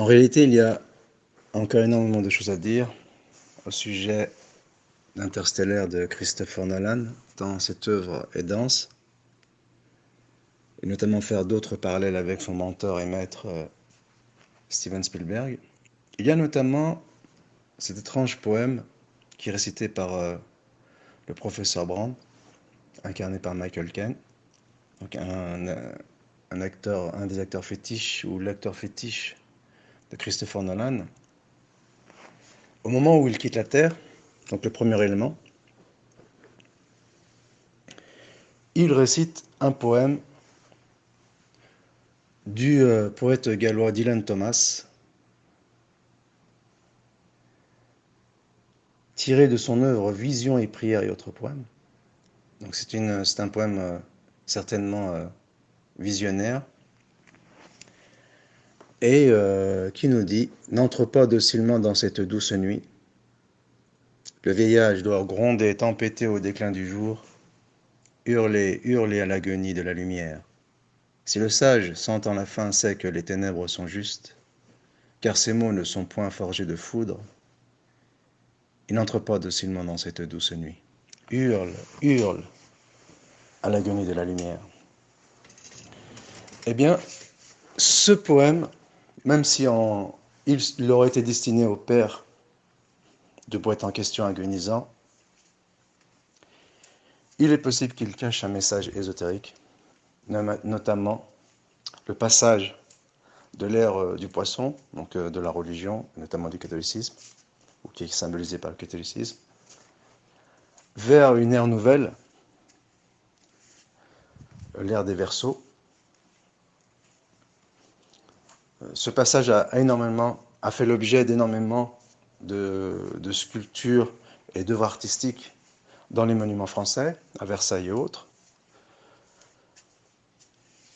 En réalité, il y a encore énormément de choses à dire au sujet d'Interstellar de Christopher Nolan, tant cette œuvre est dense, et notamment faire d'autres parallèles avec son mentor et maître Steven Spielberg. Il y a notamment cet étrange poème qui est récité par le professeur Brand, incarné par Michael Caine, donc un des acteurs fétiches ou l'acteur fétiche de Christopher Nolan. Au moment où il quitte la Terre, donc le premier élément, il récite un poème du poète gallois Dylan Thomas, tiré de son œuvre Visions et prières et autres poèmes. Donc c'est un poème certainement visionnaire, et qui nous dit: n'entre pas docilement dans cette douce nuit, le vieillage doit gronder, tempêter au déclin du jour, hurler, hurler à l'agonie de la lumière. Si le sage, sentant la fin, sait que les ténèbres sont justes, car ces mots ne sont point forgés de foudre, il n'entre pas docilement dans cette douce nuit. Hurle, hurle à l'agonie de la lumière. Eh bien, ce poème, même si il aurait été destiné au père du poète en question agonisant, il est possible qu'il cache un message ésotérique, notamment le passage de l'ère du poisson, donc de la religion, notamment du catholicisme, ou qui est symbolisé par le catholicisme, vers une ère nouvelle, l'ère des Verseaux. Ce passage a fait l'objet d'énormément de sculptures et d'œuvres artistiques dans les monuments français, à Versailles et autres.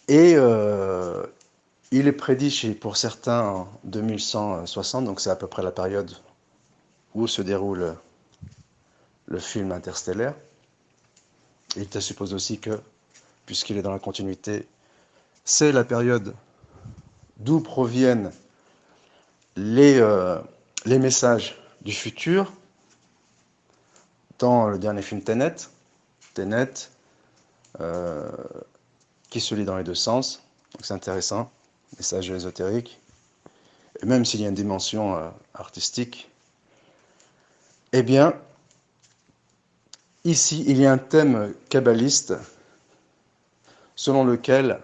Et il est prédit pour certains en 2160, donc c'est à peu près la période où se déroule le film Interstellaire. Il te suppose aussi que, puisqu'il est dans la continuité, c'est la période d'où proviennent les messages du futur dans le dernier film Tenet, qui se lit dans les deux sens. Donc c'est intéressant, message ésotérique. Et même s'il y a une dimension artistique, eh bien, ici, il y a un thème kabbaliste selon lequel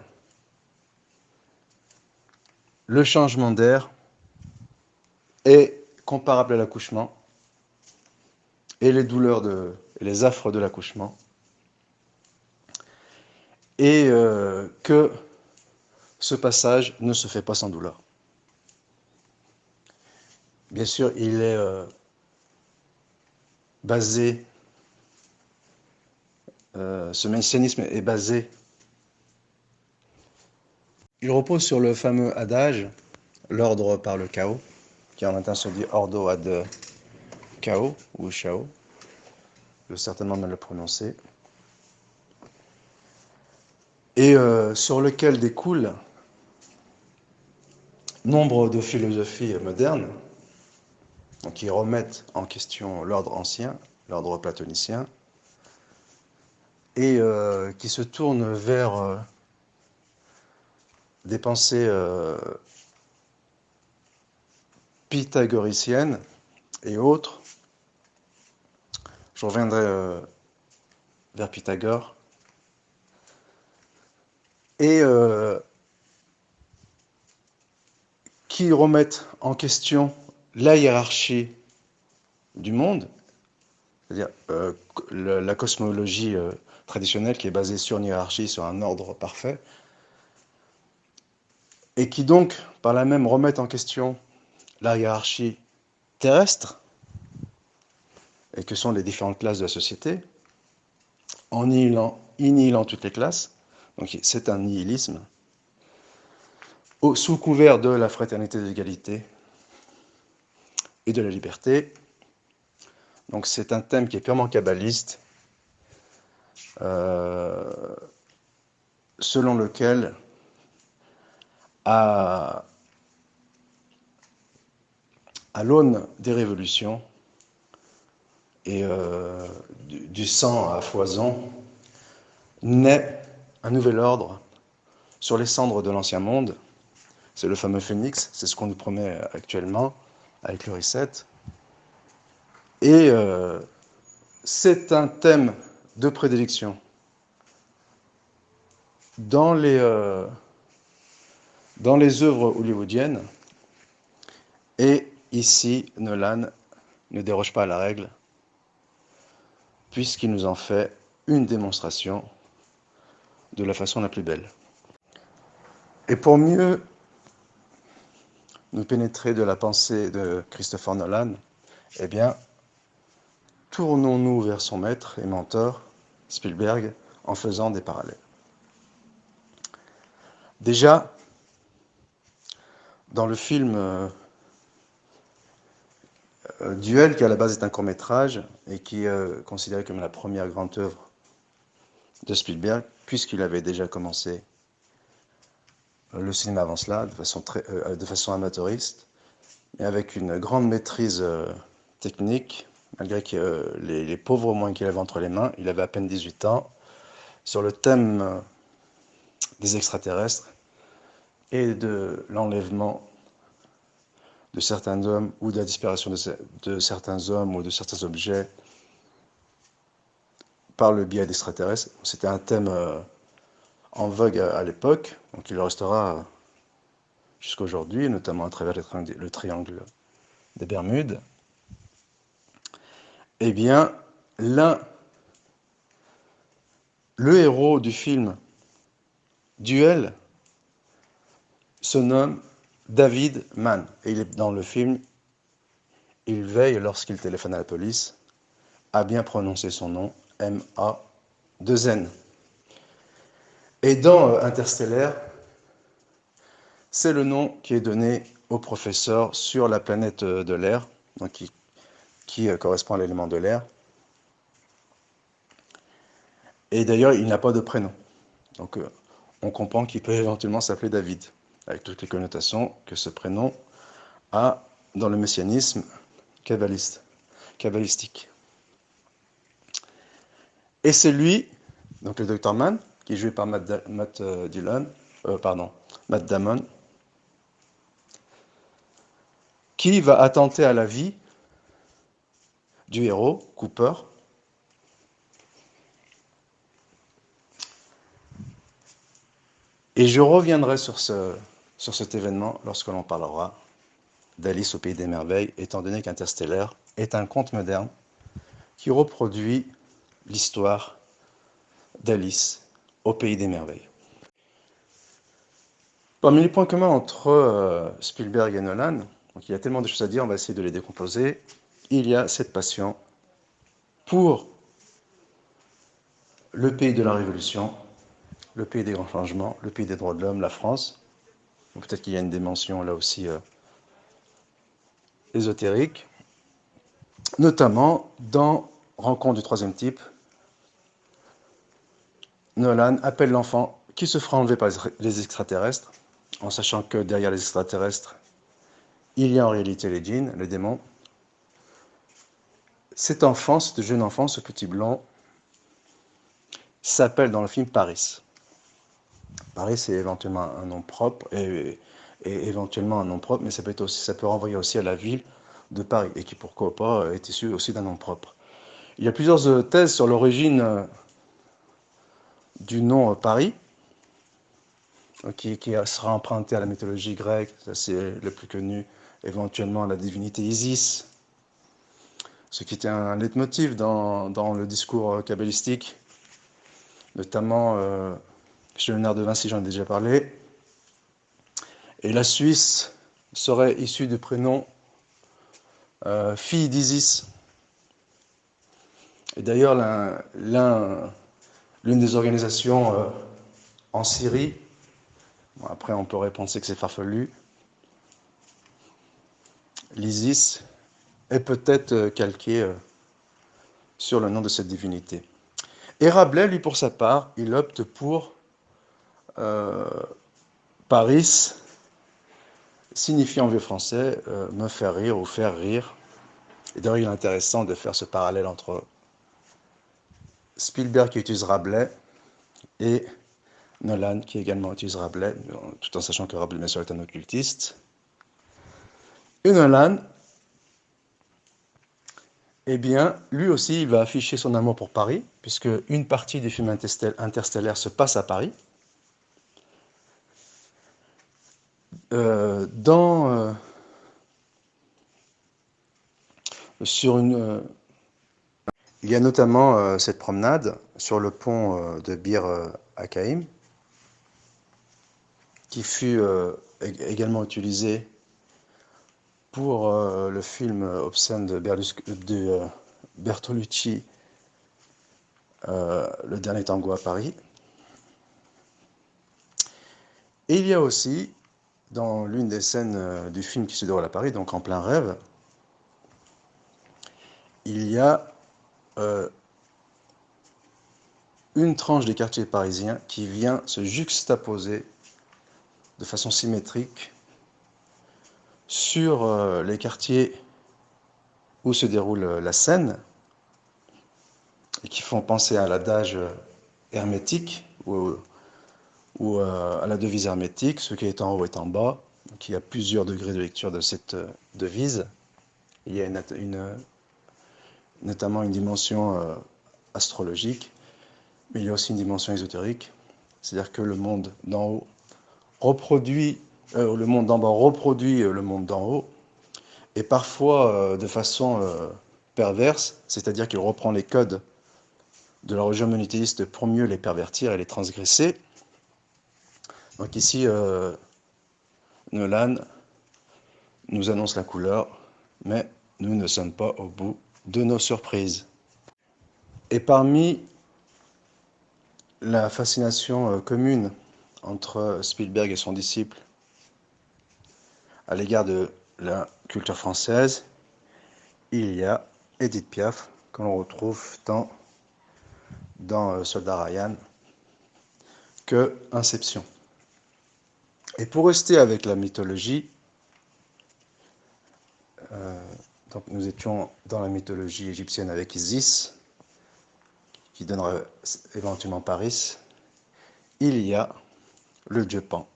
le changement d'air est comparable à l'accouchement et les douleurs et les affres de l'accouchement, et que ce passage ne se fait pas sans douleur. Bien sûr, il est basé, ce messianisme est basé, il repose sur le fameux adage, l'ordre par le chaos, qui en latin se dit ordo ad chaos, ou chao, je vais certainement mal le prononcer, et sur lequel découlent nombre de philosophies modernes, donc qui remettent en question l'ordre ancien, l'ordre platonicien, et qui se tournent vers des pensées pythagoriciennes et autres. Je reviendrai vers Pythagore. Et qui remettent en question la hiérarchie du monde, c'est-à-dire la cosmologie traditionnelle qui est basée sur une hiérarchie, sur un ordre parfait, et qui donc, par là même, remettent en question la hiérarchie terrestre, et que sont les différentes classes de la société, en annihilant toutes les classes. Donc c'est un nihilisme, sous couvert de la fraternité, de l'égalité et de la liberté. Donc c'est un thème qui est purement kabbaliste, selon lequel à à l'aune des révolutions et du sang à foison, naît un nouvel ordre sur les cendres de l'ancien monde. C'est le fameux phénix, c'est ce qu'on nous promet actuellement avec le reset. Et c'est un thème de prédilection dans les œuvres hollywoodiennes. Et ici, Nolan ne déroge pas à la règle, puisqu'il nous en fait une démonstration de la façon la plus belle. Et pour mieux nous pénétrer de la pensée de Christopher Nolan, eh bien, tournons-nous vers son maître et mentor, Spielberg, en faisant des parallèles. Déjà, dans le film Duel, qui à la base est un court-métrage et qui est considéré comme la première grande œuvre de Spielberg, puisqu'il avait déjà commencé le cinéma avant cela, de façon amateuriste, mais avec une grande maîtrise technique, malgré que les pauvres moyens qu'il avait entre les mains. Il avait à peine 18 ans, sur le thème des extraterrestres et de l'enlèvement de certains hommes ou de la disparition de certains hommes ou de certains objets par le biais d'extraterrestres. C'était un thème en vogue à l'époque, donc il le restera jusqu'à aujourd'hui, notamment à travers le triangle des Bermudes. Eh bien, le héros du film Duel se nomme David Mann. Et il est dans le film, il veille, lorsqu'il téléphone à la police, à bien prononcer son nom, M-A-2-N. Et dans Interstellaire, c'est le nom qui est donné au professeur sur la planète de l'air, donc qui correspond à l'élément de l'air. Et d'ailleurs, il n'a pas de prénom. Donc, on comprend qu'il peut éventuellement s'appeler David, avec toutes les connotations que ce prénom a dans le messianisme kabbalistique. Et c'est lui, donc le Dr Mann, qui est joué par Matt Damon, qui va attenter à la vie du héros, Cooper, et je reviendrai sur cet événement lorsque l'on parlera d'Alice au Pays des Merveilles, étant donné qu'Interstellaire est un conte moderne qui reproduit l'histoire d'Alice au Pays des Merveilles. Parmi les points communs entre Spielberg et Nolan, donc il y a tellement de choses à dire, on va essayer de les décomposer. Il y a cette passion pour le pays de la Révolution, le pays des grands changements, le pays des droits de l'homme, la France. Peut-être qu'il y a une dimension là aussi ésotérique, notamment dans Rencontre du troisième type. Nolan appelle l'enfant qui se fera enlever par les extraterrestres, en sachant que derrière les extraterrestres, il y a en réalité les djinns, les démons. Cet enfant, ce jeune enfant, ce petit blond, s'appelle dans le film Paris. Paris, c'est éventuellement un nom propre, et éventuellement un nom propre, mais ça peut renvoyer aussi à la ville de Paris, et qui, pourquoi pas, est issu aussi d'un nom propre. Il y a plusieurs thèses sur l'origine du nom Paris, qui sera emprunté à la mythologie grecque, ça c'est le plus connu, éventuellement à la divinité Isis, ce qui était un leitmotiv dans le discours kabbalistique, notamment chez Léonard de Vinci, j'en ai déjà parlé. Et la Suisse serait issue du prénom fille d'Isis. Et d'ailleurs, l'une des organisations en Syrie, bon, après on pourrait penser que c'est farfelu, l'Isis est peut-être calqué sur le nom de cette divinité. Et Rabelais, lui, pour sa part, il opte pour Paris, signifie en vieux français me faire rire ou faire rire. Et d'ailleurs, il est intéressant de faire ce parallèle entre Spielberg qui utilise Rabelais et Nolan qui également utilise Rabelais, tout en sachant que Rabelais bien sûr est un occultiste. Et Nolan, eh bien, lui aussi, il va afficher son amour pour Paris, puisque une partie du film Interstellaire se passe à Paris. Sur une, il y a notamment cette promenade sur le pont de Bir Hakeim, qui fut également utilisée pour le film obscène de Bertolucci, Le Dernier Tango à Paris. Et il y a aussi, dans l'une des scènes du film qui se déroule à Paris, donc en plein rêve, il y a une tranche des quartiers parisiens qui vient se juxtaposer de façon symétrique sur les quartiers où se déroule la scène et qui font penser à l'adage hermétique ou à la devise hermétique, ce qui est en haut est en bas. Donc il y a plusieurs degrés de lecture de cette devise. Il y a notamment une dimension astrologique, mais il y a aussi une dimension ésotérique, c'est-à-dire que le monde d'en haut reproduit, le monde d'en bas reproduit le monde d'en haut, et parfois de façon perverse, c'est-à-dire qu'il reprend les codes de la religion monothéiste pour mieux les pervertir et les transgresser. Donc ici, Nolan nous annonce la couleur, mais nous ne sommes pas au bout de nos surprises. Et parmi la fascination commune entre Spielberg et son disciple à l'égard de la culture française, il y a Edith Piaf, que l'on retrouve tant dans Soldat Ryan que Inception. Et pour rester avec la mythologie, donc nous étions dans la mythologie égyptienne avec Isis, qui donnera éventuellement Paris, il y a le dieu Pan.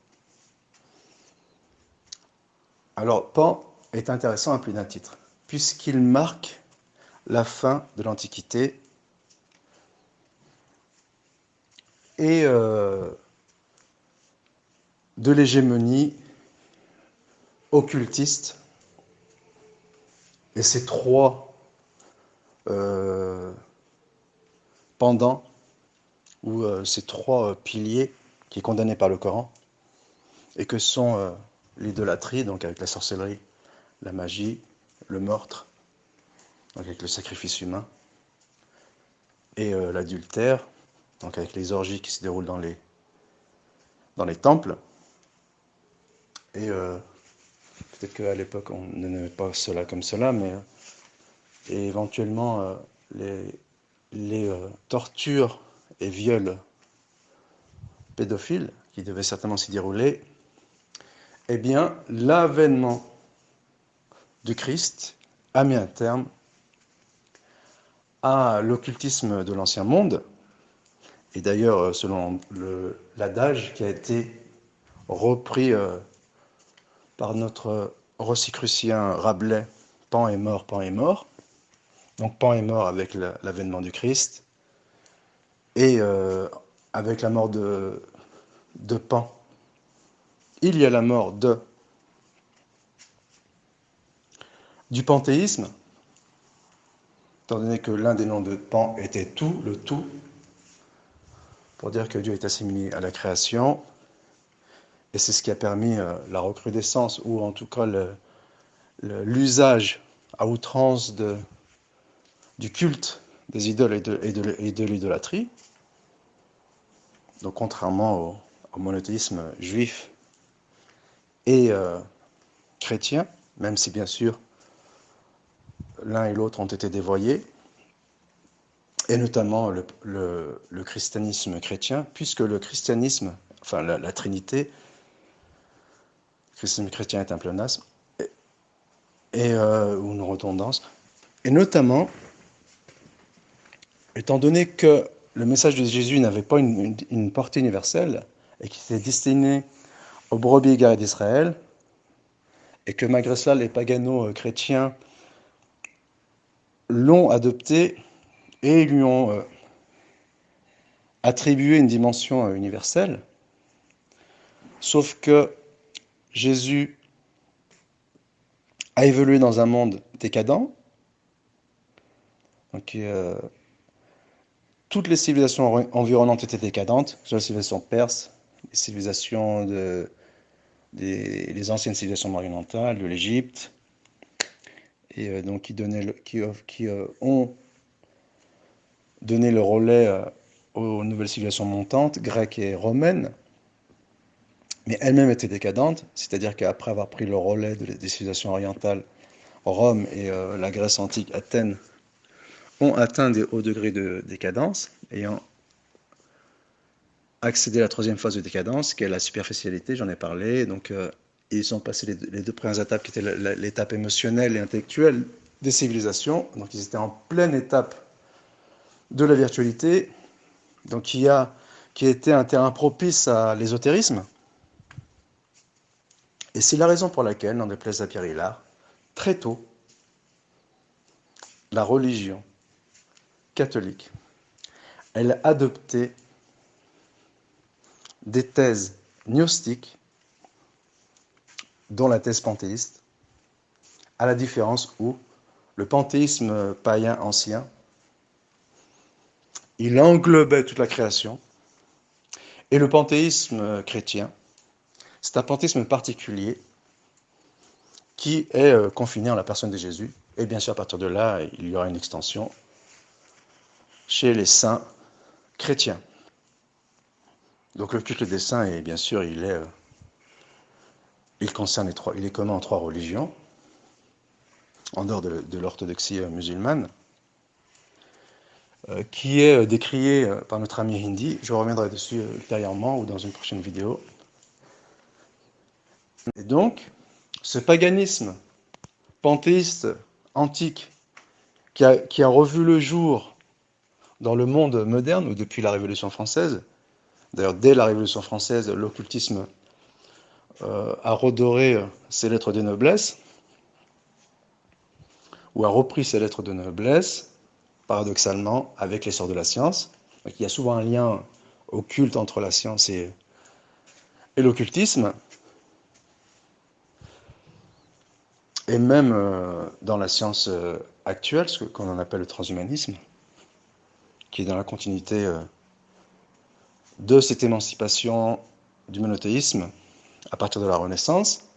Alors Pan est intéressant à plus d'un titre, puisqu'il marque la fin de l'Antiquité et de l'hégémonie occultiste. Et ces trois pendants, ou ces trois piliers qui est condamné par le Coran, et que sont l'idolâtrie, donc avec la sorcellerie, la magie, le meurtre, donc avec le sacrifice humain, et l'adultère, donc avec les orgies qui se déroulent dans les temples. Et peut-être qu'à l'époque on ne nommait pas cela comme cela, mais et éventuellement les tortures et viols pédophiles qui devaient certainement s'y dérouler, eh bien l'avènement du Christ a mis un terme à l'occultisme de l'Ancien Monde. Et d'ailleurs, selon l'adage qui a été repris par notre rosicrucien Rabelais, Pan est mort, Pan est mort. Donc Pan est mort avec l'avènement du Christ. Et avec la mort de Pan, il y a la mort du panthéisme, étant donné que l'un des noms de Pan était tout, le tout, pour dire que Dieu est assimilé à la création. Et c'est ce qui a permis la recrudescence, ou en tout cas l'usage à outrance du culte des idoles et de l'idolâtrie. Donc contrairement au monothéisme juif et chrétien, même si bien sûr l'un et l'autre ont été dévoyés, et notamment le christianisme chrétien, puisque le christianisme, enfin la Trinité, christianisme chrétien est un pléonasme, ou une redondance. Et notamment, étant donné que le message de Jésus n'avait pas une portée universelle et qu'il était destiné aux brebis égarées d'Israël, et que malgré cela, les pagano-chrétiens l'ont adopté et lui ont attribué une dimension universelle, sauf que Jésus a évolué dans un monde décadent, donc toutes les civilisations environnantes étaient décadentes, soit la civilisation perse, les civilisations les anciennes civilisations orientales, de l'Égypte, et donc qui ont donné le relais aux nouvelles civilisations montantes, grecques et romaines, mais elles-mêmes étaient décadentes, c'est-à-dire qu'après avoir pris le relais des civilisations orientales, Rome et la Grèce antique, Athènes, ont atteint des hauts degrés de décadence, ayant accédé à la troisième phase de décadence, qui est la superficialité, j'en ai parlé. Donc, ils sont passés les deux premières étapes, qui étaient l'étape émotionnelle et intellectuelle des civilisations. Donc, ils étaient en pleine étape de la virtualité, donc qui a été un terrain propice à l'ésotérisme. Et c'est la raison pour laquelle, n'en déplaise à Pierre Hillard, très tôt, la religion catholique, elle a adopté des thèses gnostiques, dont la thèse panthéiste, à la différence où le panthéisme païen ancien, il englobait toute la création, et le panthéisme chrétien, c'est un panthéisme particulier qui est confiné en la personne de Jésus, et bien sûr à partir de là, il y aura une extension chez les saints chrétiens. Donc le culte des saints, et bien sûr, il concerne il est commun en trois religions, en dehors de l'orthodoxie musulmane, qui est décrié par notre ami Hindi. Je reviendrai dessus ultérieurement ou dans une prochaine vidéo. Et donc, ce paganisme panthéiste antique qui a revu le jour dans le monde moderne, ou depuis la Révolution française, d'ailleurs dès la Révolution française, l'occultisme a redoré ses lettres de noblesse, ou a repris ses lettres de noblesse, paradoxalement, avec l'essor de la science. Donc, il y a souvent un lien occulte entre la science et l'occultisme. Et même dans la science actuelle, ce qu'on en appelle le transhumanisme, qui est dans la continuité de cette émancipation du monothéisme à partir de la Renaissance,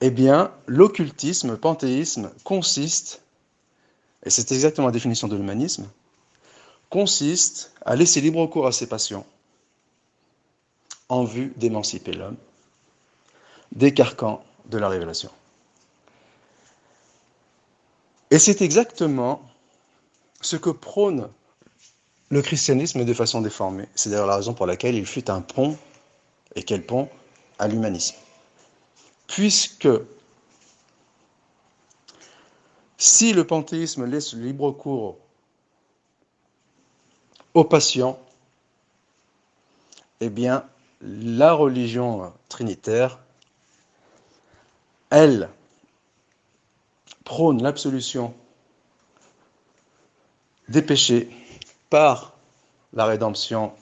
eh bien, l'occultisme, panthéisme, consiste, et c'est exactement la définition de l'humanisme, consiste à laisser libre cours à ses passions en vue d'émanciper l'homme des carcans de la révélation. Et c'est exactement ce que prône le christianisme de façon déformée. C'est d'ailleurs la raison pour laquelle il fut un pont, et quel pont, à l'humanisme. Puisque si le panthéisme laisse libre cours aux passions, eh bien, la religion trinitaire, elle, prône l'absolution des péchés par la rédemption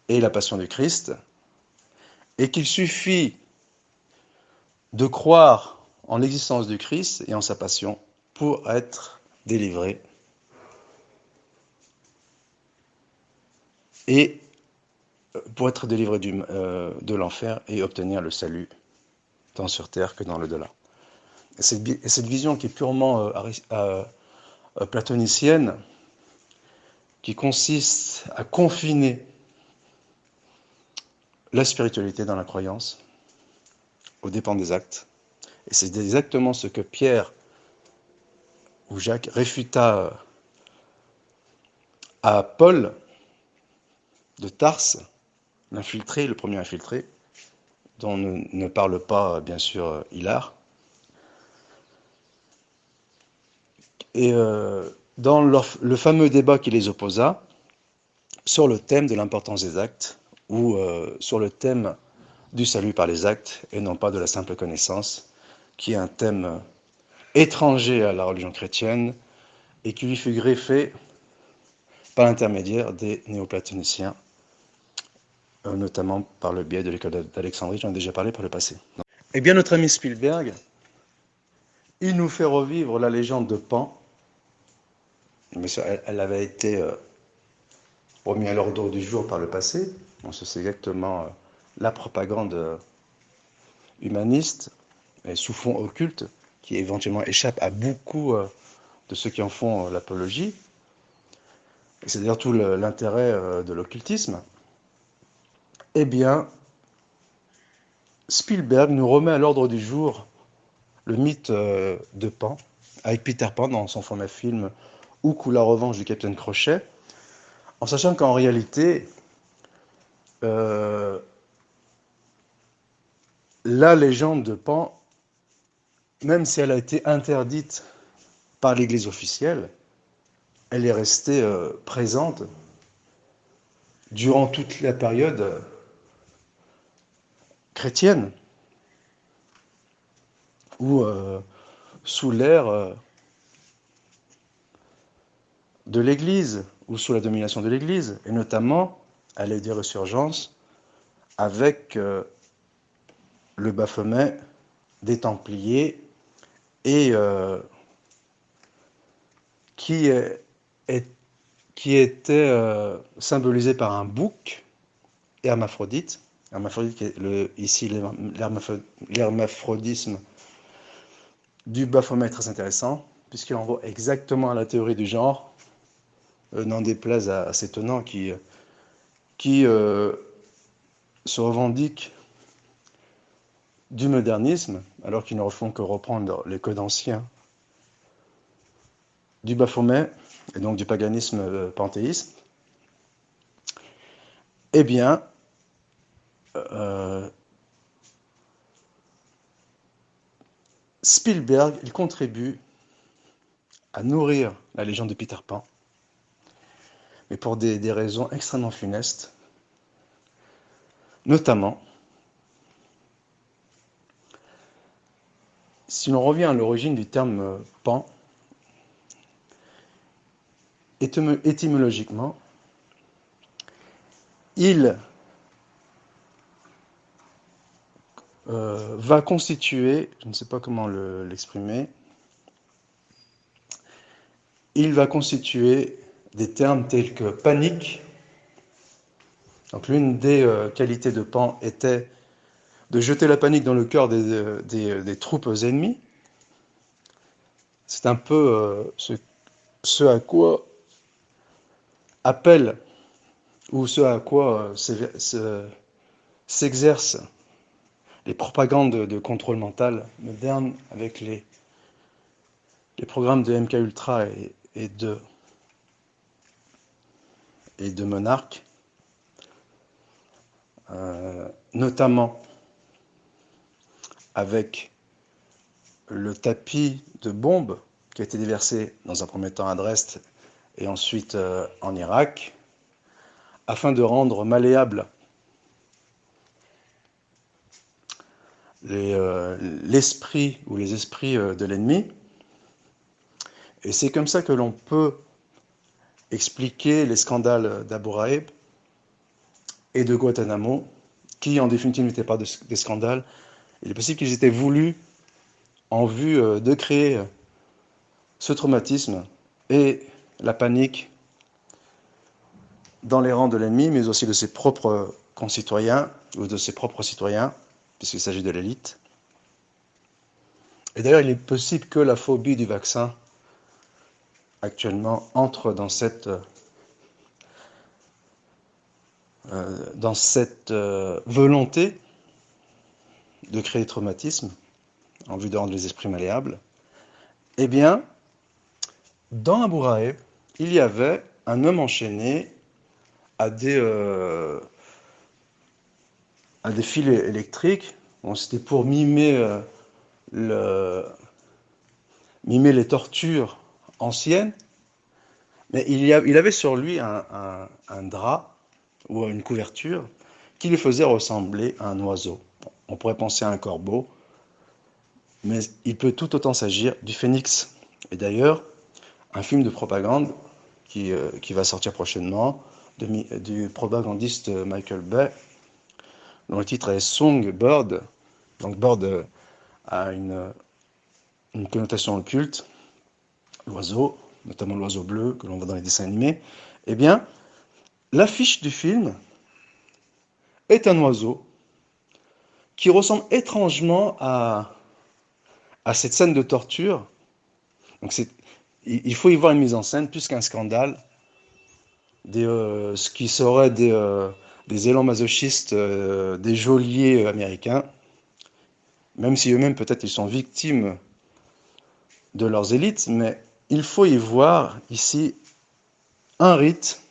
et la passion du Christ, et qu'il suffit de croire en l'existence du Christ et en sa passion pour être délivré et pour être délivré de l'enfer et obtenir le salut tant sur terre que dans l'au-delà. Et cette vision qui est purement platonicienne, qui consiste à confiner la spiritualité dans la croyance aux dépens des actes. Et c'est exactement ce que Pierre ou Jacques réfuta à Paul de Tarse, l'infiltré, le premier infiltré, dont ne parle pas, bien sûr, Hilar. Et dans le fameux débat qui les opposa, sur le thème de l'importance des actes, ou sur le thème du salut par les actes, et non pas de la simple connaissance, qui est un thème étranger à la religion chrétienne, et qui lui fut greffé par l'intermédiaire des néoplatoniciens, notamment par le biais de l'école d'Alexandrie, j'en ai déjà parlé par le passé. Eh bien, notre ami Spielberg, il nous fait revivre la légende de Pan, mais elle avait été remise à l'ordre du jour par le passé. On sait exactement la propagande humaniste et sous fond occulte qui éventuellement échappe à beaucoup de ceux qui en font l'apologie. Et c'est d'ailleurs tout l'intérêt de l'occultisme. Eh bien, Spielberg nous remet à l'ordre du jour le mythe de Pan, avec Peter Pan dans son format film Hook ou la revanche du Capitaine Crochet, en sachant qu'en réalité, la légende de Pan, même si elle a été interdite par l'Église officielle, elle est restée présente durant toute la période chrétienne, ou sous l'ère de l'Église, ou sous la domination de l'Église, et notamment à l'aide des résurgences, avec le Baphomet des Templiers, et qui était symbolisé par un bouc hermaphrodite. Hermaphrodite qui est ici l'hermaphrodisme du Baphomet est très intéressant, puisqu'il envoie exactement à la théorie du genre, n'en déplaise à ces tenants qui se revendiquent du modernisme, alors qu'ils ne refont que reprendre les codes anciens du Baphomet, et donc du paganisme panthéiste. Eh bien, Spielberg, il contribue à nourrir la légende de Peter Pan, mais pour des raisons extrêmement funestes, notamment, si l'on revient à l'origine du terme Pan, étymologiquement, il va constituer, je ne sais pas comment l'exprimer, il va constituer des termes tels que panique. Donc l'une des qualités de Pan était de jeter la panique dans le cœur des troupes ennemies. C'est un peu ce à quoi appelle, ou ce à quoi s'exercent les propagandes de contrôle mental modernes avec les programmes de MK Ultra et de Monarch, notamment avec le tapis de bombes qui a été déversé dans un premier temps à Dresde et ensuite en Irak, afin de rendre malléable l'esprit ou les esprits de l'ennemi. Et c'est comme ça que l'on peut expliquer les scandales d'Abu Ghraib et de Guantanamo, qui en définitive n'étaient pas des scandales. Il est possible qu'ils étaient voulus en vue de créer ce traumatisme et la panique dans les rangs de l'ennemi, mais aussi de ses propres concitoyens ou de ses propres citoyens, puisqu'il s'agit de l'élite. Et d'ailleurs, il est possible que la phobie du vaccin actuellement entre dans cette volonté de créer des traumatismes en vue de rendre les esprits malléables. Eh bien, dans Abu Ghraib, il y avait un homme enchaîné à des à des fils électriques. Bon, c'était pour mimer, mimer les tortures anciennes, mais il avait sur lui un drap ou une couverture qui lui faisait ressembler à un oiseau. On pourrait penser à un corbeau, mais il peut tout autant s'agir du phénix. Et d'ailleurs, un film de propagande qui va sortir prochainement, du propagandiste Michael Bay, dont le titre est Songbird. Donc bird a une connotation occulte, l'oiseau, notamment l'oiseau bleu que l'on voit dans les dessins animés. Eh bien, l'affiche du film est un oiseau qui ressemble étrangement à cette scène de torture. Donc il faut y voir une mise en scène plus qu'un scandale, ce qui serait des élans masochistes des geôliers américains, même si eux-mêmes peut-être ils sont victimes de leurs élites, mais il faut y voir ici un rite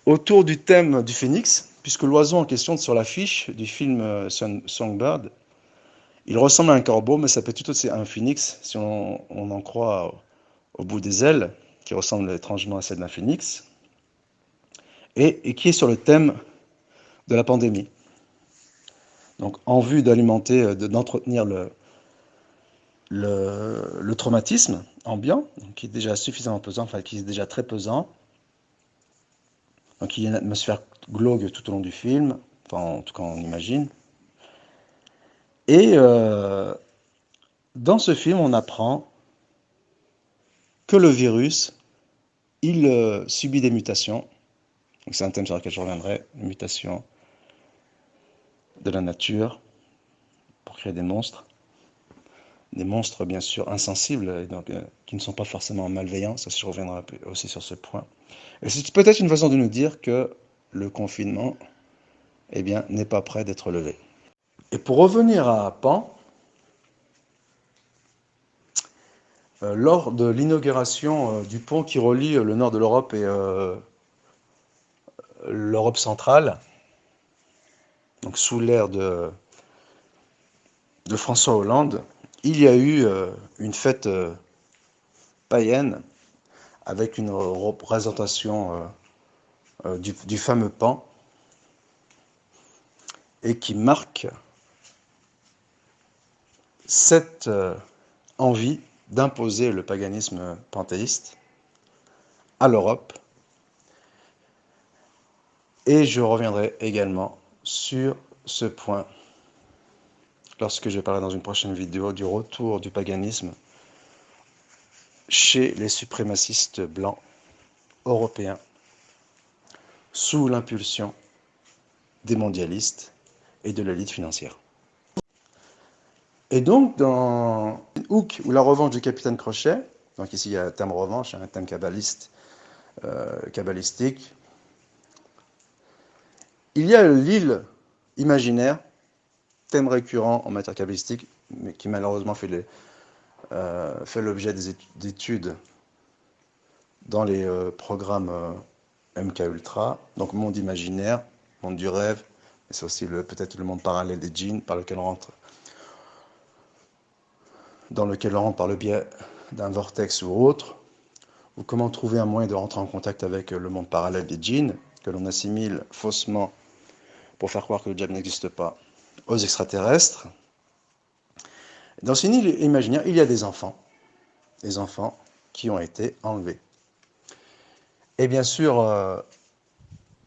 autour du thème du phénix, puisque l'oiseau en question sur l'affiche du film Songbird, il ressemble à un corbeau, mais ça peut tout aussi être un phénix, si on en croit au bout des ailes, qui ressemble étrangement à celle d'un phénix, et qui est sur le thème de la pandémie. Donc en vue d'alimenter, d'entretenir le traumatisme ambiant, qui est déjà suffisamment pesant, enfin qui est déjà très pesant. Donc il y a une atmosphère glauque tout au long du film, enfin en tout cas on imagine. Et dans ce film, on apprend que le virus, il subit des mutations. Donc c'est un thème sur lequel je reviendrai, les mutations de la nature pour créer des monstres. Des monstres bien sûr insensibles, et donc, qui ne sont pas forcément malveillants, ça je reviendrai aussi sur ce point. Et c'est peut-être une façon de nous dire que le confinement eh bien, n'est pas prêt d'être levé. Et pour revenir à Pan, lors de l'inauguration du pont qui relie le nord de l'Europe et l'Europe centrale, donc sous l'ère de François Hollande, il y a eu une fête païenne avec une représentation du fameux Pan et qui marque cette envie d'imposer le paganisme panthéiste à l'Europe. Et je reviendrai également sur ce point lorsque je parlerai dans une prochaine vidéo du retour du paganisme chez les suprémacistes blancs européens sous l'impulsion des mondialistes et de l'élite financière. Et donc, dans Hook ou la revanche du capitaine Crochet, donc ici il y a un terme revanche, un thème kabbalistique, il y a l'île imaginaire, thème récurrent en matière kabbalistique, mais qui malheureusement fait l'objet d'études dans les programmes MK Ultra, donc monde imaginaire, monde du rêve, et c'est aussi peut-être le monde parallèle des djinns dans lequel on rentre par le biais d'un vortex ou autre, ou comment trouver un moyen de rentrer en contact avec le monde parallèle des djinns, que l'on assimile faussement pour faire croire que le diable n'existe pas, aux extraterrestres. Dans une île imaginaire, il y a des enfants qui ont été enlevés. Et bien sûr,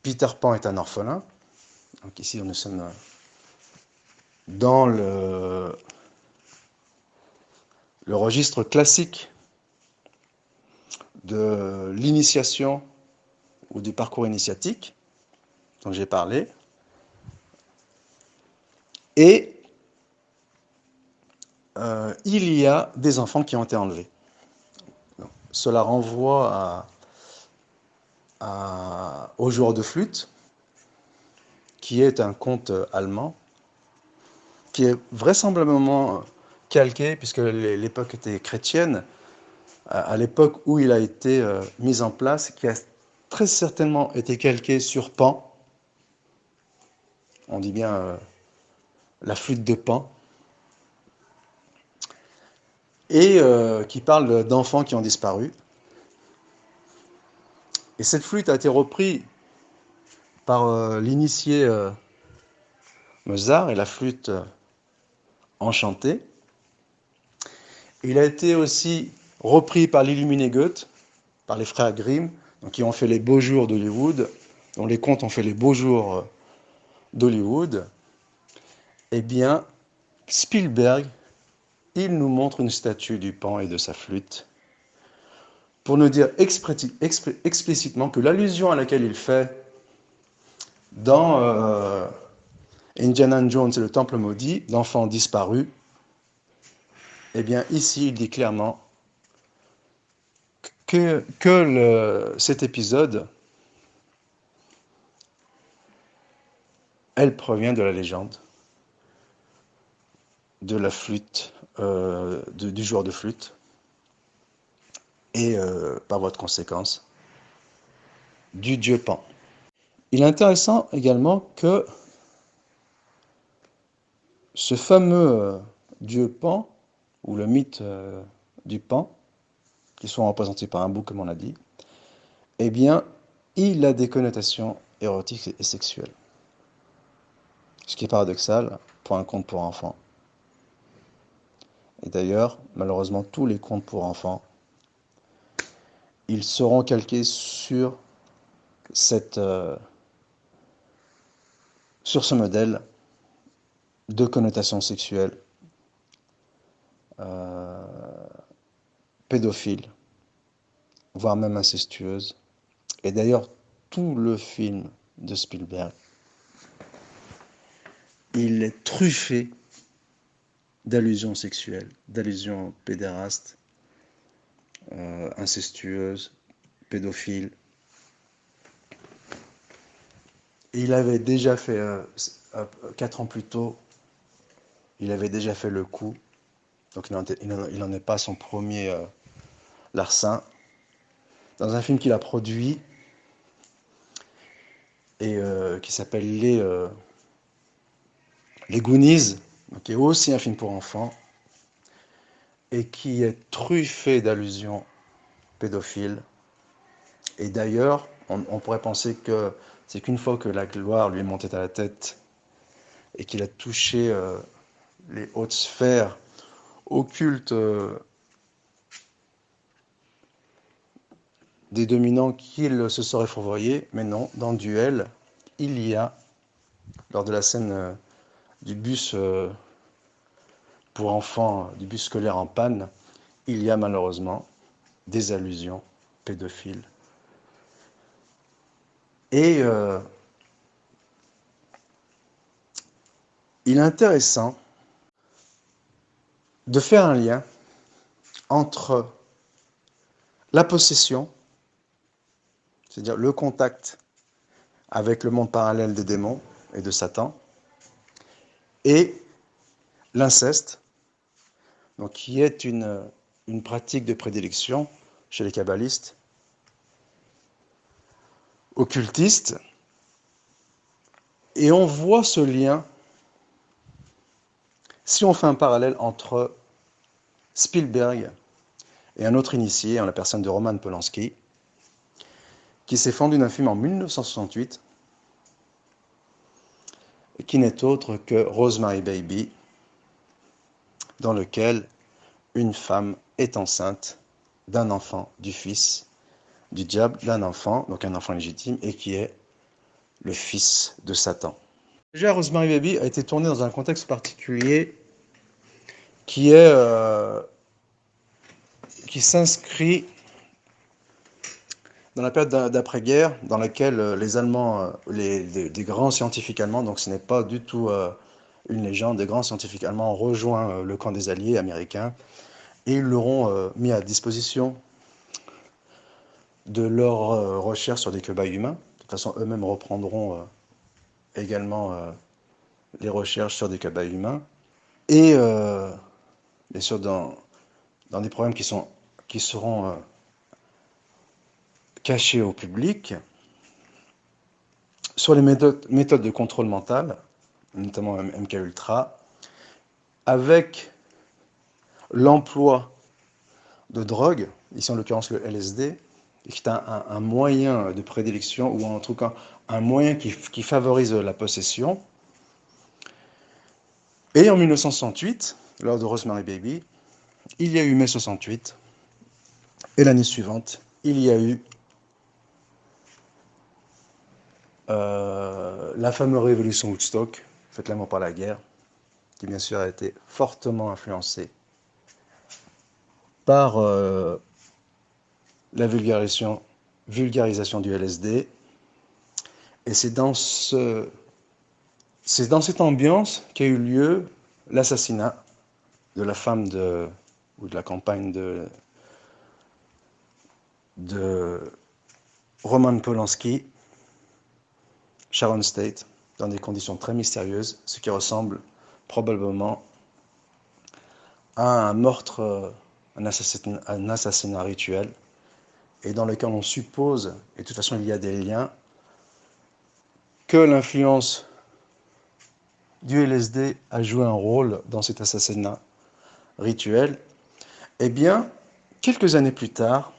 Peter Pan est un orphelin. Donc ici, nous sommes dans le registre classique de l'initiation ou du parcours initiatique dont j'ai parlé. Et il y a des enfants qui ont été enlevés. Donc, cela renvoie au joueur de flûte, qui est un conte allemand, qui est vraisemblablement calqué, puisque l'époque était chrétienne, à l'époque où il a été mis en place, qui a très certainement été calqué sur Pan, on dit bien la flûte de Pan, et qui parle d'enfants qui ont disparu. Et cette flûte a été reprise par l'initié Mozart et la flûte enchantée. Il a été aussi repris par l'illuminé Goethe, par les frères Grimm, donc qui ont fait les beaux jours d'Hollywood, dont les contes ont fait les beaux jours d'Hollywood. Eh bien, Spielberg, il nous montre une statue du Pan et de sa flûte, pour nous dire explicitement que l'allusion à laquelle il fait dans Indiana Jones et le Temple maudit, d'enfants disparus, eh bien ici il dit clairement que cet épisode, elle provient de la légende, de la flûte, du joueur de flûte, et par voie de conséquence, du dieu Pan. Il est intéressant également que ce fameux dieu Pan, ou le mythe du Pan, qui sont représentés par un bouc comme on l'a dit, eh bien, il a des connotations érotiques et sexuelles. Ce qui est paradoxal pour un conte pour enfants. Et d'ailleurs, malheureusement, tous les contes pour enfants, ils seront calqués sur ce modèle de connotation sexuelle, pédophile, voire même incestueuse. Et d'ailleurs, tout le film de Spielberg, il est truffé d'allusions sexuelles, d'allusions pédérastes, incestueuses, pédophiles. Et il avait déjà fait, 4 ans plus tôt, il avait déjà fait Le Coup, donc il n'en est pas son premier larcin, dans un film qu'il a produit et qui s'appelle Les Goonies, qui est aussi un film pour enfants, et qui est truffé d'allusions pédophiles. Et d'ailleurs, on pourrait penser que c'est qu'une fois que la gloire lui est montée à la tête et qu'il a touché les hautes sphères occultes des dominants, qu'il se serait fourvoyé. Mais non, dans Duel, il y a, lors de la scène du bus pour enfants, du bus scolaire en panne, il y a malheureusement des allusions pédophiles. Et il est intéressant de faire un lien entre la possession, c'est-à-dire le contact avec le monde parallèle des démons et de Satan, et l'inceste, donc qui est une pratique de prédilection chez les kabbalistes, occultistes, et on voit ce lien si on fait un parallèle entre Spielberg et un autre initié, en la personne de Roman Polanski, qui s'est fendu d'un film en 1968, qui n'est autre que Rosemary Baby, dans lequel une femme est enceinte d'un enfant, du fils du diable, d'un enfant, donc un enfant légitime, et qui est le fils de Satan. Déjà, Rosemary Baby a été tourné dans un contexte particulier qui s'inscrit dans la période d'après-guerre, dans laquelle les Allemands, des grands scientifiques allemands, donc ce n'est pas du tout une légende, des grands scientifiques allemands ont rejoint le camp des Alliés américains, et ils leur ont mis à disposition de leurs recherches sur des cobayes humains. De toute façon, eux-mêmes reprendront également les recherches sur des cobayes humains. Et bien sûr, dans des problèmes qui seront cachés au public, sur les méthodes de contrôle mental, notamment MK Ultra, avec l'emploi de drogue, ici en l'occurrence le LSD, qui est un moyen de prédilection, ou en tout cas un moyen qui favorise la possession. Et en 1968, lors de Rosemary Baby, il y a eu mai 68, et l'année suivante, il y a eu la fameuse révolution Woodstock, faite l'amour par la guerre, qui bien sûr a été fortement influencée par la vulgarisation du LSD. Et c'est dans cette ambiance qu'a eu lieu l'assassinat de la femme ou de la compagne de Roman Polanski, Sharon Tate, dans des conditions très mystérieuses, ce qui ressemble probablement à un meurtre, un assassinat rituel, et dans lequel on suppose, et de toute façon il y a des liens, que l'influence du LSD a joué un rôle dans cet assassinat rituel. Eh bien, quelques années plus tard,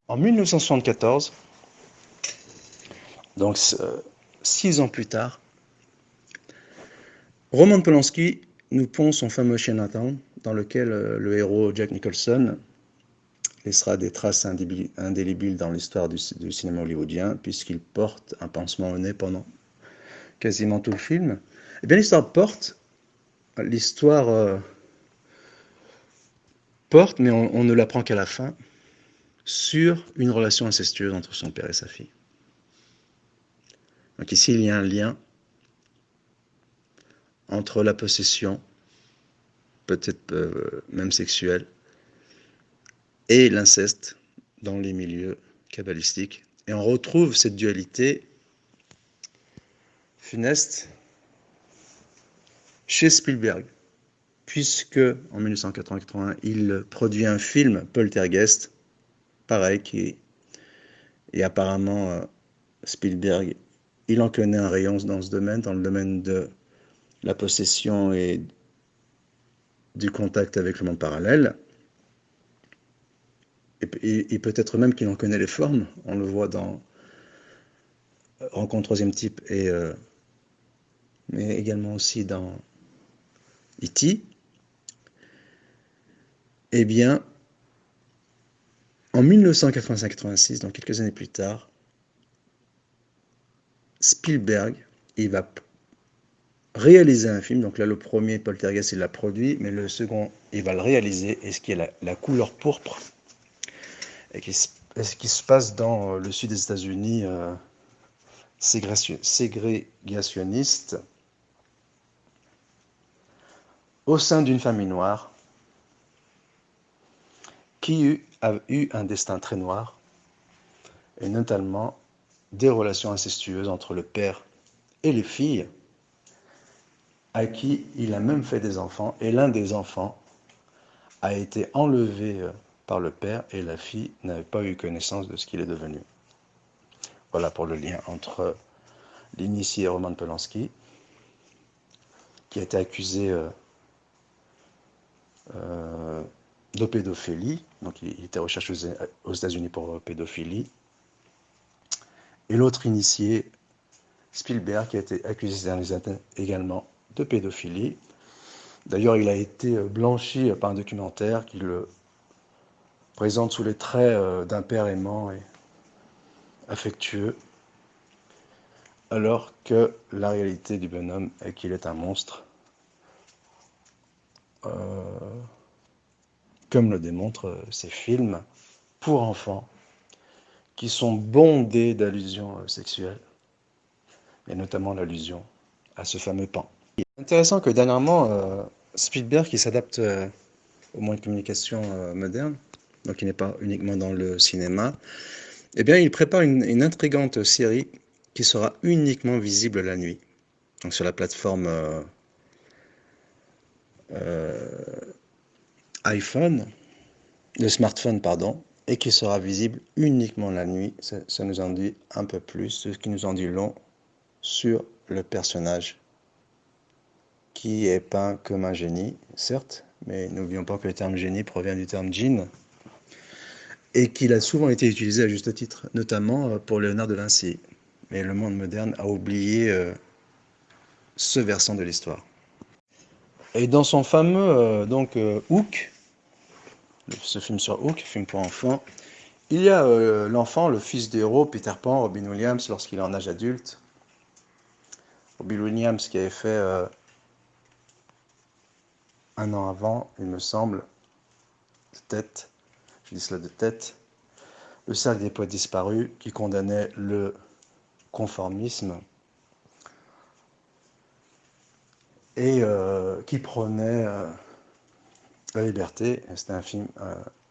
en 1974, donc 6 ans plus tard, Roman Polanski nous pond son fameux Chinatown, dans lequel le héros Jack Nicholson laissera des traces indélébiles dans l'histoire du cinéma hollywoodien, puisqu'il porte un pansement au nez pendant quasiment tout le film. Eh bien, l'histoire porte, mais on ne l'apprend qu'à la fin, sur une relation incestueuse entre son père et sa fille. Donc ici, il y a un lien entre la possession, peut-être même sexuelle, et l'inceste dans les milieux kabbalistiques. Et on retrouve cette dualité funeste chez Spielberg, puisque en 1981, il produit un film, Poltergeist, pareil, et apparemment Spielberg, il en connaît un rayon dans ce domaine, dans le domaine de la possession et du contact avec le monde parallèle. Et peut-être même qu'il en connaît les formes. On le voit dans Rencontre troisième type, mais également aussi dans E.T. Eh bien, en 1985-86, donc quelques années plus tard, Spielberg, il va réaliser un film. Donc là, le premier, Poltergeist, il l'a produit, mais le second, il va le réaliser, et ce qui est la couleur pourpre, et ce qui se passe dans le sud des États-Unis, ségrégationniste, au sein d'une famille noire qui a eu un destin très noir, et notamment des relations incestueuses entre le père et les filles, à qui il a même fait des enfants, et l'un des enfants a été enlevé par le père, et la fille n'avait pas eu connaissance de ce qu'il est devenu. Voilà pour le lien entre l'initié Roman Polanski, qui a été accusé de pédophilie, donc il était recherché aux États-Unis pour pédophilie, et l'autre initié, Spielberg, qui a été accusé également de pédophilie. D'ailleurs, il a été blanchi par un documentaire qui le présente sous les traits d'un père aimant et affectueux, alors que la réalité du bonhomme est qu'il est un monstre, comme le démontrent ces films pour enfants, qui sont bondés d'allusions sexuelles, et notamment l'allusion à ce fameux pan. Il est intéressant que dernièrement, Spielberg, qui s'adapte aux moyens de communication modernes, donc il n'est pas uniquement dans le cinéma, eh bien il prépare une intrigante série qui sera uniquement visible la nuit, donc sur la plateforme smartphone, pardon, et qui sera visible uniquement la nuit. Ça nous en dit un peu plus, ce qui nous en dit long sur le personnage qui est peint comme un génie, certes, mais n'oublions pas que le terme génie provient du terme djinn, et qu'il a souvent été utilisé à juste titre, notamment pour Léonard de Vinci. Mais le monde moderne a oublié ce versant de l'histoire. Et dans son fameux Hook, ce film sur Hook, film pour enfants, il y a l'enfant, le fils des héros, Peter Pan, Robin Williams, lorsqu'il est en âge adulte. Robin Williams qui avait fait un an avant, il me semble, de tête, je dis cela de tête, le cercle des poètes disparus qui condamnait le conformisme et qui prônait la liberté. C'était un film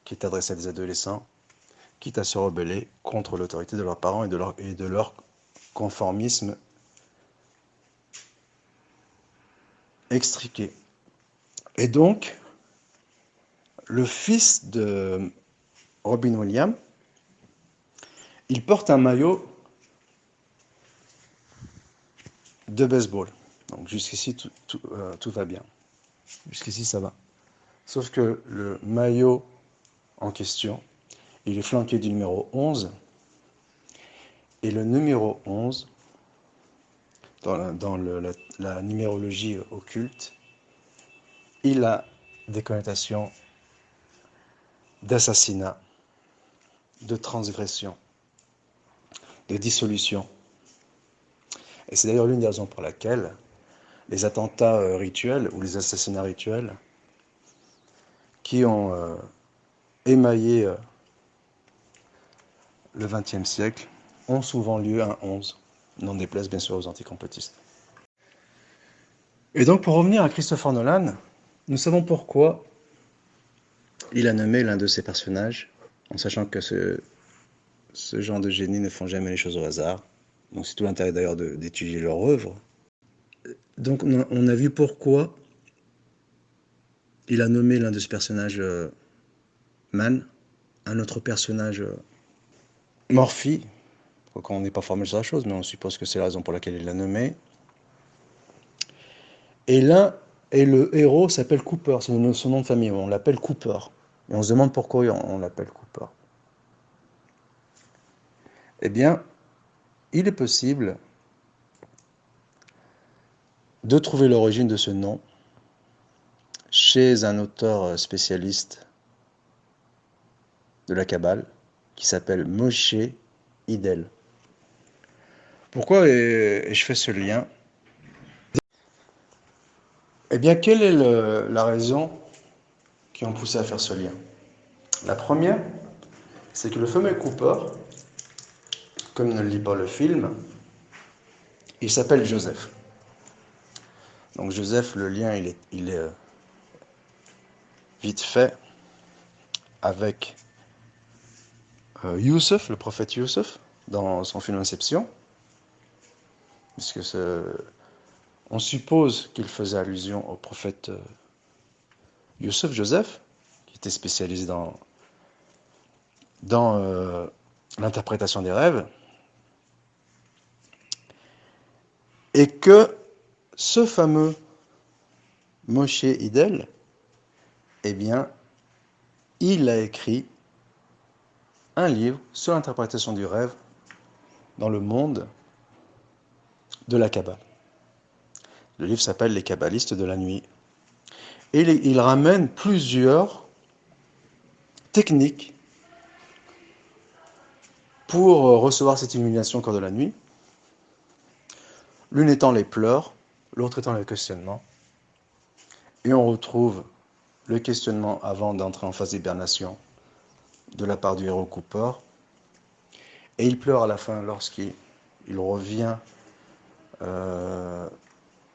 qui est adressé à des adolescents, quitte à se rebeller contre l'autorité de leurs parents et de leur conformisme extriqué. Et donc, le fils de Robin Williams, il porte un maillot de baseball. Donc jusqu'ici, tout va bien. Jusqu'ici, ça va. Sauf que le maillot en question, il est flanqué du numéro 11. Et le numéro 11, dans la numérologie occulte, il a des connotations d'assassinat, de transgression, de dissolution. Et c'est d'ailleurs l'une des raisons pour laquelle les attentats rituels ou les assassinats rituels qui ont émaillé le XXe siècle ont souvent lieu un 11, n'en déplaise bien sûr aux anticomplotistes. Et donc pour revenir à Christopher Nolan, nous savons pourquoi il a nommé l'un de ses personnages, en sachant que ce genre de génies ne font jamais les choses au hasard. Donc c'est tout l'intérêt d'ailleurs d'étudier leur œuvre. Donc on a vu pourquoi il a nommé l'un de ses personnages Man, un autre personnage Morphy, quand on n'est pas formé sur la chose, mais on suppose que c'est la raison pour laquelle il l'a nommé. Et le héros s'appelle Cooper, c'est son nom de famille, on l'appelle Cooper. Et on se demande pourquoi on l'appelle Cooper. Eh bien, il est possible de trouver l'origine de ce nom chez un auteur spécialiste de la Kabbale qui s'appelle Moshe Idel. Pourquoi ai-je fait ce lien? Eh bien, quelle est la raison qui ont poussé à faire ce lien? La première, c'est que le fameux Cooper, comme ne le lit pas le film, il s'appelle Joseph. Donc Joseph, le lien, il est vite fait avec Youssef, le prophète Youssef, dans son film Inception, puisque on suppose qu'il faisait allusion au prophète Youssef, Joseph, qui était spécialisé dans l'interprétation des rêves, et que ce fameux Moshe Idel, eh bien, il a écrit un livre sur l'interprétation du rêve dans le monde de la Kabbale. Le livre s'appelle Les Kabbalistes de la nuit. Et il ramène plusieurs techniques pour recevoir cette illumination au cours de la nuit. L'une étant les pleurs, l'autre étant le questionnement. Et on retrouve le questionnement avant d'entrer en phase d'hibernation de la part du héros Cooper. Et il pleure à la fin lorsqu'il revient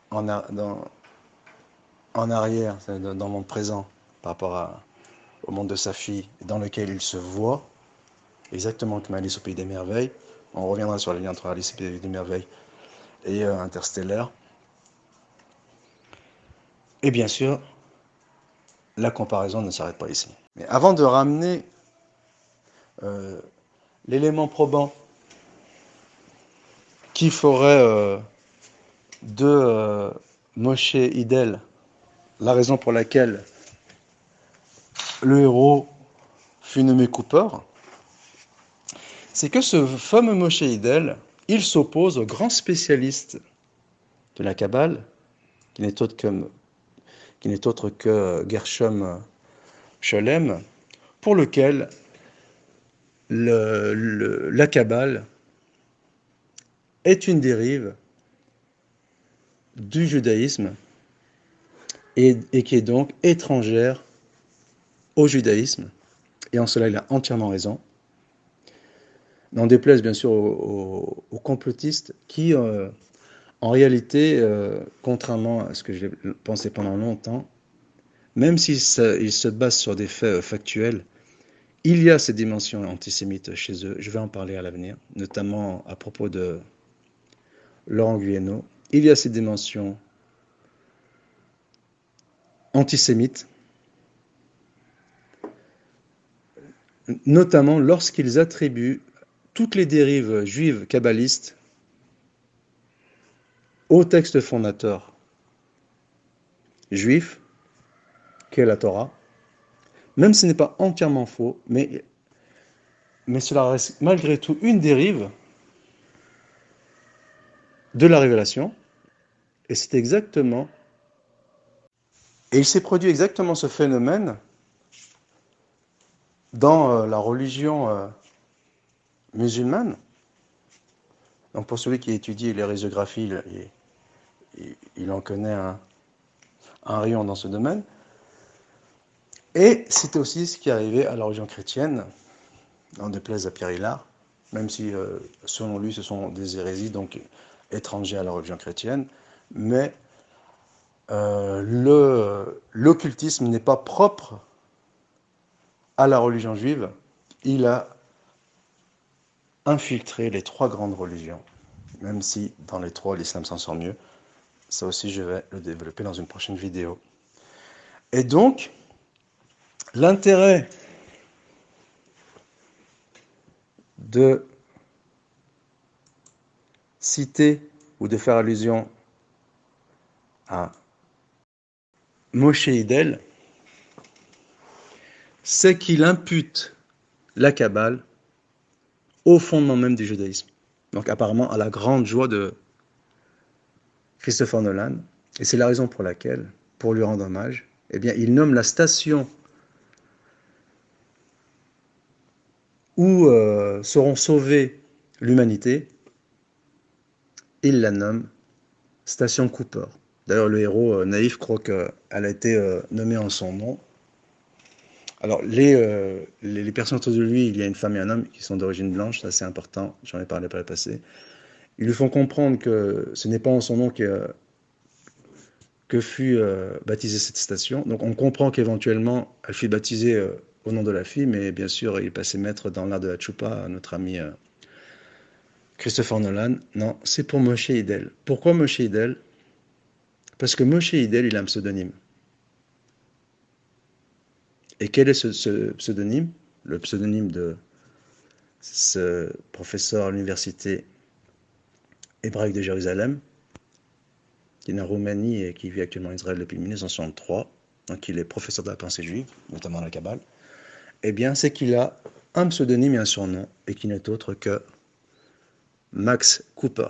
en arrière, dans le monde présent, par rapport au monde de sa fille, dans lequel il se voit, exactement comme Alice au Pays des Merveilles. On reviendra sur le lien entre Alice au Pays des Merveilles et Interstellar. Et bien sûr, la comparaison ne s'arrête pas ici. Mais avant de ramener l'élément probant qui ferait de Moshe Idel, la raison pour laquelle le héros fut nommé Cooper, c'est que ce fameux Moshe Idel, il s'oppose au grand spécialiste de la Kabbale, qui n'est autre que Gershom Scholem, pour lequel la Kabbale est une dérive du judaïsme et qui est donc étrangère au judaïsme. Et en cela, il a entièrement raison. N'en déplaise bien sûr aux complotistes qui, en réalité, contrairement à ce que j'ai pensé pendant longtemps, même s'ils se basent sur des faits factuels, il y a ces dimensions antisémites chez eux. Je vais en parler à l'avenir, notamment à propos de Laurent Guyeno. Il y a ces dimensions antisémites, notamment lorsqu'ils attribuent toutes les dérives juives kabbalistes au texte fondateur juif, qu'est la Torah, même si ce n'est pas entièrement faux, mais cela reste malgré tout une dérive de la révélation, et c'est exactement, et il s'est produit exactement ce phénomène dans la religion musulmane. Donc pour celui qui étudie l'hérésiographiie, il en connaît un rayon dans ce domaine. Et c'était aussi ce qui arrivait à la religion chrétienne, n'en déplaise à Pierre Hillard, même si selon lui ce sont des hérésies donc étrangères à la religion chrétienne, mais l'occultisme n'est pas propre à la religion juive, il a infiltré les trois grandes religions, même si dans les trois l'islam s'en sort mieux. Ça aussi je vais le développer dans une prochaine vidéo. Et donc, l'intérêt de citer ou de faire allusion à Moshe Idel, c'est qu'il impute la Kabbale au fondement même du judaïsme. Donc apparemment à la grande joie de Christopher Nolan, et c'est la raison pour laquelle, pour lui rendre hommage, eh bien, il nomme la station où seront sauvées l'humanité, il la nomme Station Cooper. D'ailleurs, le héros naïf croit qu'elle a été nommée en son nom. Alors, les personnes autour de lui, il y a une femme et un homme qui sont d'origine blanche, ça c'est important, j'en ai parlé par le passé. Ils lui font comprendre que ce n'est pas en son nom que fut baptisée cette station. Donc on comprend qu'éventuellement elle fut baptisée au nom de la fille, mais bien sûr il passait maître dans l'art de la tchoupa, notre ami Christopher Nolan. Non, c'est pour Moshe Idel. Pourquoi Moshe Idel? Parce que Moshe Idel, il a un pseudonyme. Et quel est ce pseudonyme? Le pseudonyme de ce professeur à l'université hébraïque de Jérusalem, qui est né en Roumanie et qui vit actuellement en Israël depuis 1963, donc il est professeur de la pensée juive, notamment la Kabbale, eh bien c'est qu'il a un pseudonyme et un surnom, et qui n'est autre que Max Cooper.